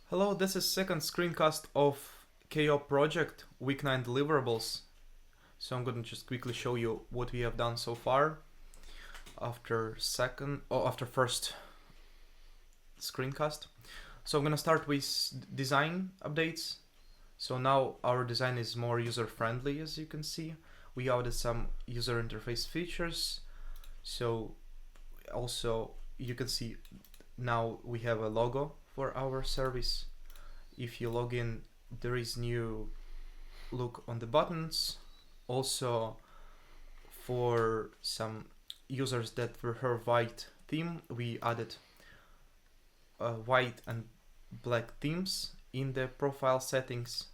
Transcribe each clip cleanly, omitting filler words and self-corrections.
Hello, this is second screencast of KEIOP project, week 9 deliverables. So I'm gonna just quickly show you what we have done so far after first screencast. So I'm gonna start with design updates. So now our design is more user friendly, as you can see. We added some user interface features. So also you can see now we have a logo for our service. If you log in, there is new look on the buttons. Also, for some users that prefer white theme, we added white and black themes in the profile settings.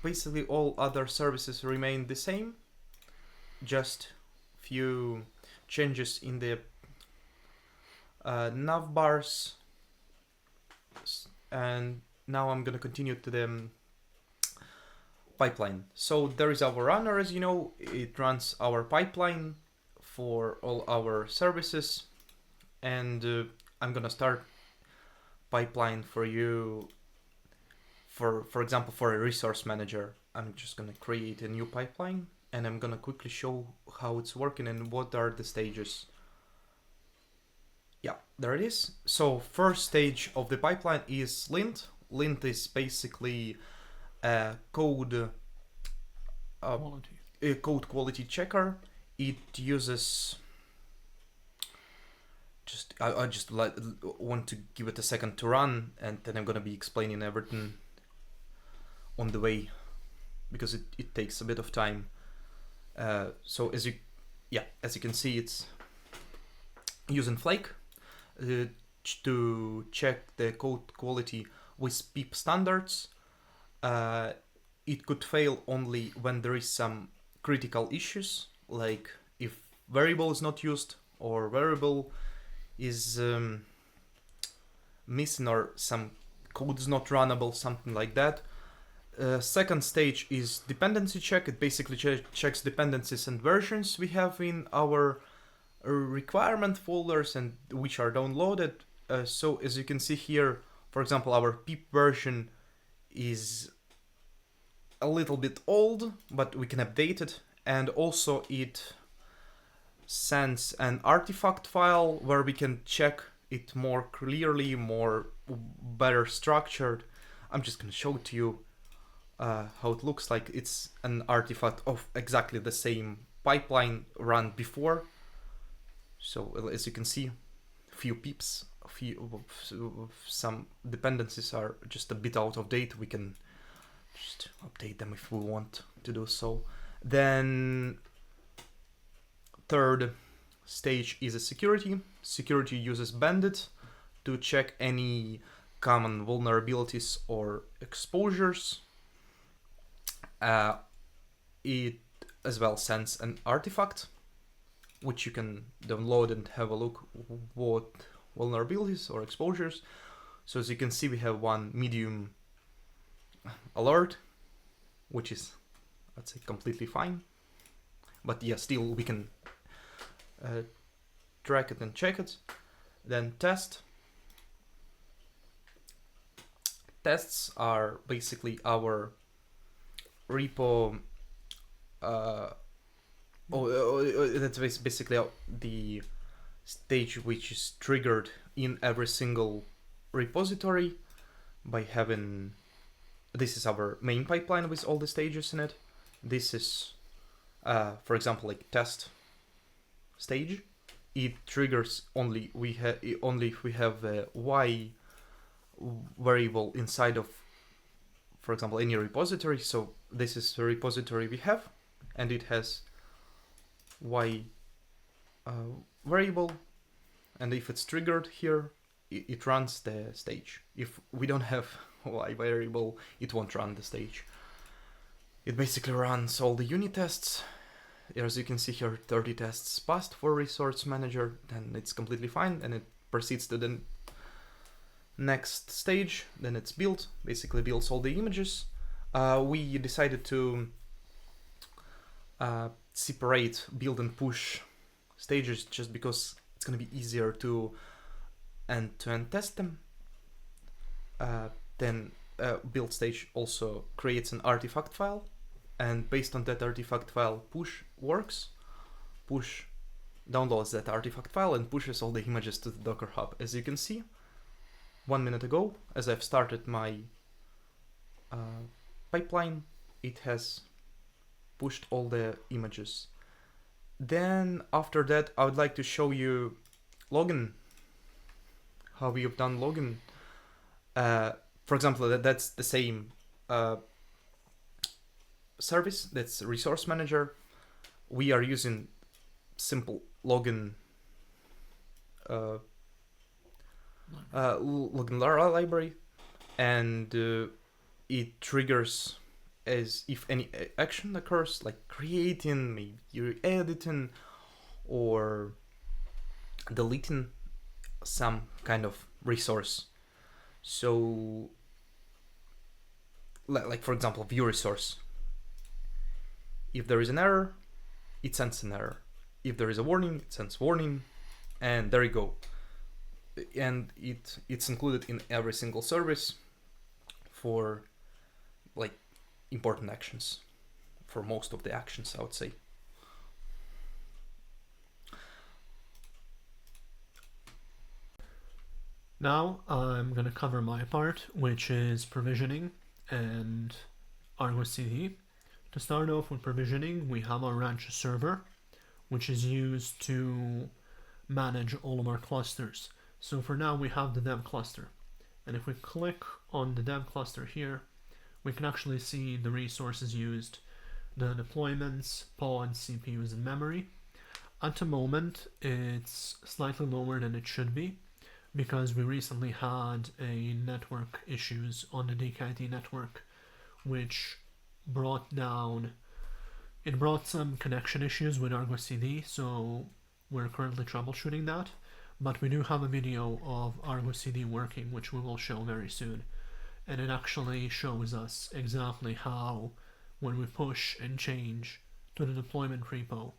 Basically, all other services remain the same, just few changes in the nav bars. And now I'm gonna continue to the pipeline. So there is our runner, as you know, it runs our pipeline for all our services, and I'm gonna start pipeline for you. For example, for a resource manager, I'm just gonna create a new pipeline, and I'm gonna quickly show how it's working and what are the stages. Yeah, there it is. So first stage of the pipeline is lint. Lint is basically a code quality checker. It uses I just want to give it a second to run, and then I'm gonna be explaining everything on the way because it takes a bit of time. So as you can see, it's using Flake to check the code quality with PEEP standards. It could fail only when there is some critical issues, like if variable is not used or variable is missing or some code is not runnable, something like that. Second stage is dependency check. It basically checks dependencies and versions we have in our requirement folders and which are downloaded. So as you can see here, for example, our PEEP version is a little bit old, but we can update it, and also it sends an artifact file where we can check it more clearly, better structured. I'm just gonna show it to you how it looks like. It's an artifact of exactly the same pipeline run before. So as you can see, few peeps, some dependencies are just a bit out of date. We can just update them if we want to do so. Then third stage is a security. Security uses Bandit to check any common vulnerabilities or exposures. It as well sends an artifact which you can download and have a look what vulnerabilities or exposures. So as you can see, we have one medium alert, which is, let's say, completely fine. But yeah, still we can track it and check it. Then test. Tests are basically our repo. That's basically the stage which is triggered in every single repository by having. This is our main pipeline with all the stages in it. This is, for example, like test stage. It triggers only if we have a y variable inside of, for example, any repository. So this is the repository we have, and it has y variable, and if it's triggered here, it runs the stage. If we don't have y variable, it won't run the stage. It basically runs all the unit tests. As you can see here, 30 tests passed for resource manager, then it's completely fine, and it proceeds to the next stage. Then it's build, basically builds all the images. We decided to separate build and push stages just because it's going to be easier to end-to-end test them. then build stage also creates an artifact file, and based on that artifact file, push works. Push downloads that artifact file and pushes all the images to the Docker Hub. As you can see, 1 minute ago, as I've started my pipeline, it has pushed all the images. Then after that, I would like to show you login, how we have done login. For example, that's the same service, that's resource manager. We are using simple login login library, and it triggers as if any action occurs, like creating, maybe you're editing, or deleting some kind of resource. So, like for example, view resource. If there is an error, it sends an error. If there is a warning, it sends warning, and there you go. And it's included in every single service for like important actions, for most of the actions, I would say. Now I'm going to cover my part, which is provisioning and Argo CD. To start off with provisioning, we have our Rancher server, which is used to manage all of our clusters. So for now we have the dev cluster, and if we click on the dev cluster here, we can actually see the resources used, the deployments, pods, CPUs, and memory. At the moment it's slightly lower than it should be, because we recently had a network issues on the DKIT network, which brought some connection issues with Argo CD, so we're currently troubleshooting that. But we do have a video of Argo CD working, which we will show very soon, and it actually shows us exactly how, when we push and change to the deployment repo,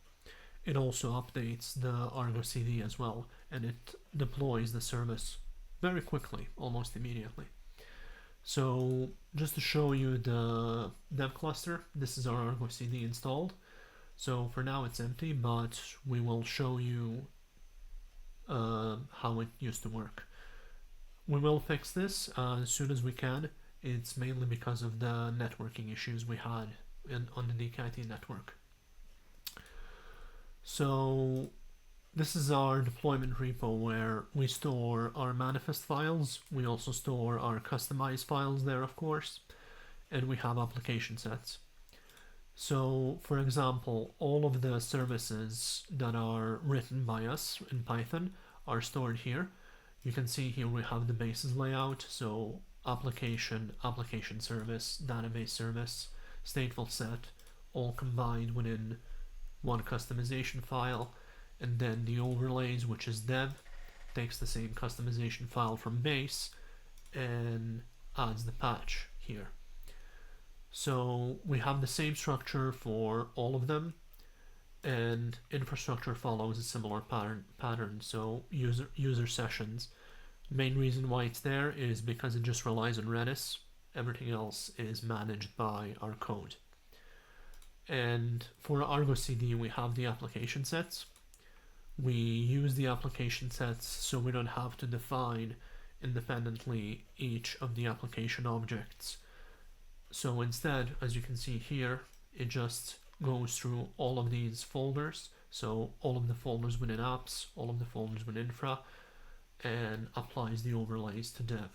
it also updates the Argo CD as well, and it deploys the service very quickly, almost immediately. So just to show you the dev cluster, this is our Argo CD installed. So for now it's empty, but we will show you how it used to work. We will fix this as soon as we can. It's mainly because of the networking issues we had on the DKIT network. So this is our deployment repo where we store our manifest files. We also store our customized files there, of course, and we have application sets. So for example, all of the services that are written by us in Python are stored here. You can see here we have the basis layout, so application, application service, database service, stateful set, all combined within one customization file. And then the overlays, which is dev, takes the same customization file from base and adds the patch here. So we have the same structure for all of them, and infrastructure follows a similar pattern. So user sessions. Main reason why it's there is because it just relies on Redis. Everything else is managed by our code. And for Argo CD, we have the application sets. We use the application sets so we don't have to define independently each of the application objects. So instead, as you can see here, it just goes through all of these folders, so all of the folders within apps, all of the folders within infra, and applies the overlays to dev.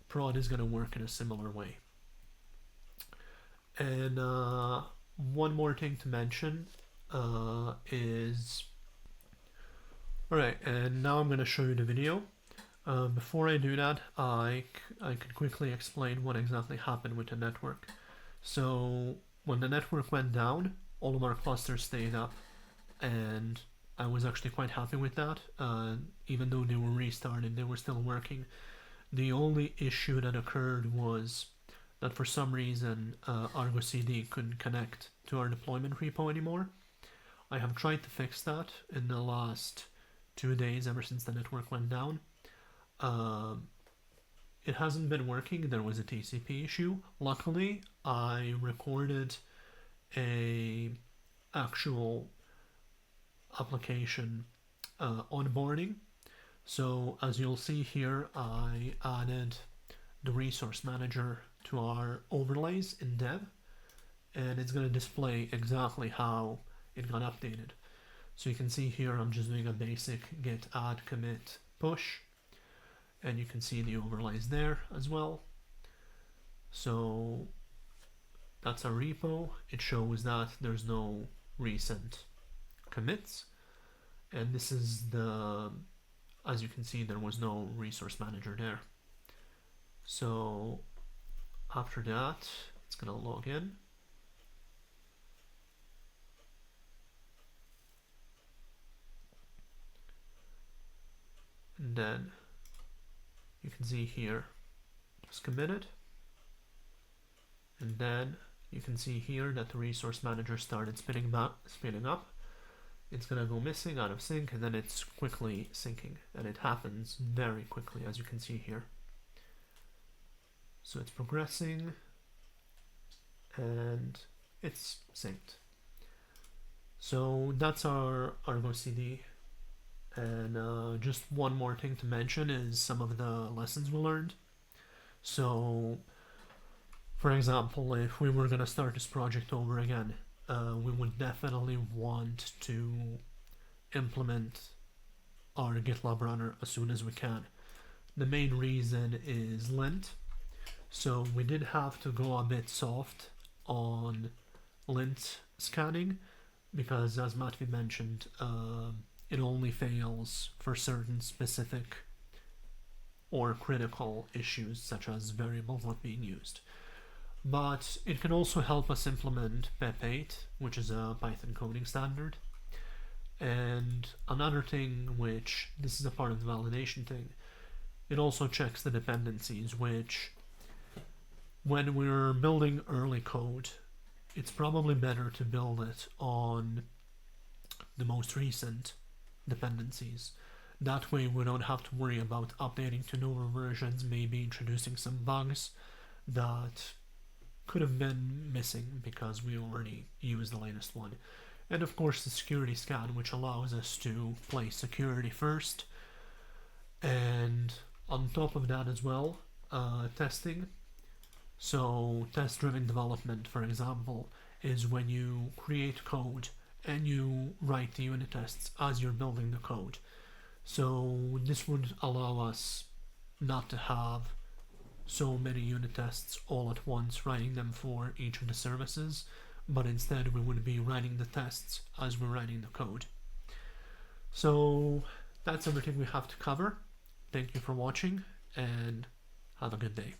Prod is going to work in a similar way. And one more thing to mention is... Alright, and now I'm going to show you the video. Before I do that, I could quickly explain what exactly happened with the network. So when the network went down, all of our clusters stayed up, and I was actually quite happy with that. Even though they were restarted, they were still working. The only issue that occurred was that for some reason Argo CD couldn't connect to our deployment repo anymore. I have tried to fix that in the last 2 days ever since the network went down. it hasn't been working. There was a TCP issue. Luckily, I recorded a actual application onboarding. So as you'll see here, I added the resource manager to our overlays in dev, and it's going to display exactly how it got updated. So you can see here I'm just doing a basic git add commit push, and you can see the overlays there as well. So that's a repo. It shows that there's no recent commits, and this is the, as you can see, there was no resource manager there. So after that, it's gonna log in. And then you can see here it's committed. And then you can see here that the resource manager started spinning up. It's gonna go missing, out of sync, and then it's quickly syncing, and it happens very quickly, as you can see here. So it's progressing and it's synced. So that's our Argo CD. And just one more thing to mention is some of the lessons we learned. So for example, if we were going to start this project over again, we would definitely want to implement our GitLab runner as soon as we can. The main reason is lint. So we did have to go a bit soft on lint scanning because, as Matthew mentioned, it only fails for certain specific or critical issues such as variables not being used. But it can also help us implement PEP8, which is a Python coding standard. And another thing, which this is a part of the validation thing, it also checks the dependencies, which when we're building early code, it's probably better to build it on the most recent dependencies. That way we don't have to worry about updating to newer versions, maybe introducing some bugs that could have been missing because we already used the latest one. And of course the security scan, which allows us to place security first. And on top of that as well, testing. So test-driven development, for example, is when you create code and you write the unit tests as you're building the code. So this would allow us not to have so many unit tests all at once, writing them for each of the services, but instead we would be writing the tests as we're writing the code. So that's everything we have to cover. Thank you for watching and have a good day.